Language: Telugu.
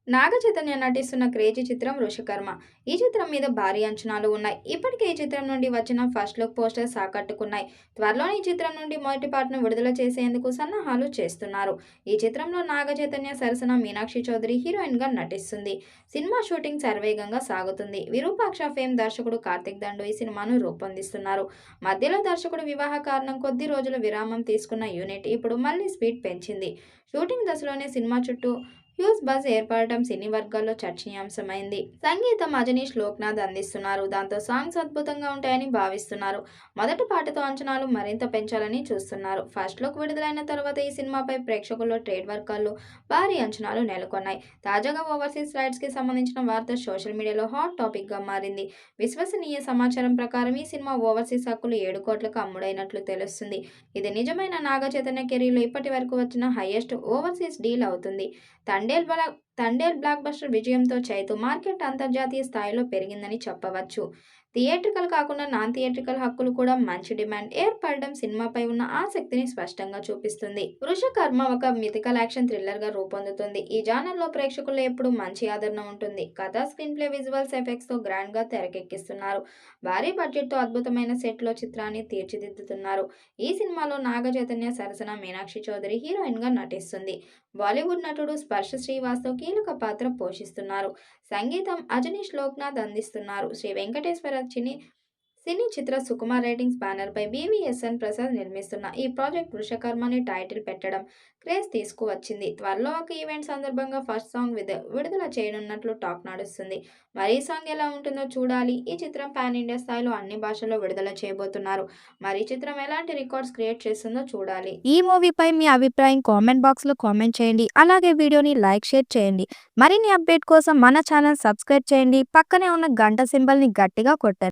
నాగ చైతన్య నటిస్తున్న క్రేజీ చిత్రం 'ఋషికర్మ'. ఈ చిత్రం మీద భారీ అంచనాలు ఉన్నాయి. ఇప్పటికే ఈ చిత్రం నుండి వచ్చిన ఫస్ట్ లుక్ పోస్టర్స్ ఆకట్టుకున్నాయి. త్వరలోనే ఈ చిత్రం నుండి మొదటి పార్ట్‌ను విడుదల చేసేందుకు సన్నాహాలు చేస్తున్నారు. ఈ చిత్రంలో నాగ చైతన్య సరసన మీనాక్షి చౌదరి హీరోయిన్‌గా నటిస్తుంది. సినిమా షూటింగ్ శరవేగంగా సాగుతుంది. విరూపాక్ష ఫేమ్ దర్శకుడు కార్తిక్ దండు ఈ సినిమాను రూపొందిస్తున్నారు. మధ్యలో దర్శకుడు వివాహ కారణం కొద్ది రోజుల విరామం తీసుకున్న యూనిట్ ఇప్పుడు మళ్లీ స్పీడ్ పెంచింది. షూటింగ్ దశలోనే సినిమా చుట్టూ హ్యూజ్ బజ్ ఏర్పడటం సినీ వర్గాల్లో చర్చనీయాంశమైంది. సంగీతం అజనీష్ లోక్నాథ్ అందిస్తున్నారు. దాంతో సాంగ్స్ అద్భుతంగా ఉంటాయని భావిస్తున్నారు. మొదటి పాటతో అంచనాలు మరింత పెంచాలని చూస్తున్నారు. ఫస్ట్ లుక్ విడుదలైన తర్వాత ఈ సినిమాపై ప్రేక్షకుల్లో ట్రేడ్ వర్గాల్లో భారీ అంచనాలు నెలకొన్నాయి. తాజాగా ఓవర్సీస్ రైట్స్ కి సంబంధించిన వార్త సోషల్ మీడియాలో హాట్ టాపిక్ గా మారింది. విశ్వసనీయ సమాచారం ప్రకారం ఈ సినిమా ఓవర్సీస్ హక్కులు 7 కోట్లకు అమ్ముడైనట్లు తెలుస్తుంది. ఇది నిజమైన నాగ చైతన్య కెరీర్లో ఇప్పటి వరకు వచ్చిన హైయెస్ట్ ఓవర్సీస్ డీల్ అవుతుంది. తండేల్ బ్లాక్ బస్టర్ విజయంతో చైతు మార్కెట్ అంతర్జాతీయ స్థాయిలో పెరిగిందని చెప్పవచ్చు. థియేట్రికల్ కాకుండా నాన్ థియేట్రికల్ హక్కులు కూడా మంచి డిమాండ్ ఏర్పడడం సినిమాపై ఉన్న ఆసక్తిని స్పష్టంగా చూపిస్తుంది. 'వృషకర్మ' ఒక మిథికల్ యాక్షన్ థ్రిల్లర్ గా రూపొందుతుంది. ఈ జానర్లో ప్రేక్షకుల్లో ఎప్పుడూ మంచి ఆదరణ ఉంటుంది. కథ, స్క్రీన్ ప్లే, విజువల్స్ ఎఫెక్ట్స్ తో గ్రాండ్ గా తెరకెక్కిస్తున్నారు. భారీ బడ్జెట్ తో అద్భుతమైన సెట్ లో చిత్రాన్ని తీర్చిదిద్దుతున్నారు. ఈ సినిమాలో నాగ చైతన్య సరసన మీనాక్షి చౌదరి హీరోయిన్ గా నటిస్తుంది. బాలీవుడ్ నటుడు స్పర్శ్ శ్రీవాస్తవ్ కీలక పాత్ర పోషిస్తున్నారు. సంగీతం అజనీష్ లోక్నాథ్ అందిస్తున్నారు. శ్రీ వెంకటేశ్వర సినీ చిత్ర సుకుమార్ రైటింగ్స్ బ్యానర్ పై బీవీఎస్ఎన్ ప్రసాద్ నిర్మిస్తున్న ఈ ప్రాజెక్ట్ 'వృషకర్మ' అని టైటిల్ పెట్టడం క్రేజ్ తీసుకువచ్చింది. త్వరలో ఒక ఈవెంట్ సందర్భంగా ఫస్ట్ సాంగ్ విడుదల చేయనున్నట్లు టాక్ నడుస్తుంది. మరి ఈ సాంగ్ ఎలా ఉంటుందో చూడాలి. ఈ చిత్రం పాన్ ఇండియా స్థాయిలో అన్ని భాషల్లో విడుదల చేయబోతున్నారు. మరి ఈ చిత్రం ఎలాంటి రికార్డ్స్ క్రియేట్ చేస్తుందో చూడాలి. ఈ మూవీపై మీ అభిప్రాయం కామెంట్ బాక్స్లో కామెంట్ చేయండి. అలాగే వీడియోని లైక్, షేర్ చేయండి. మరిన్ని అప్డేట్ కోసం మన ఛానల్ సబ్స్క్రైబ్ చేయండి. పక్కనే ఉన్న గంట సింబల్ని గట్టిగా కొట్టండి.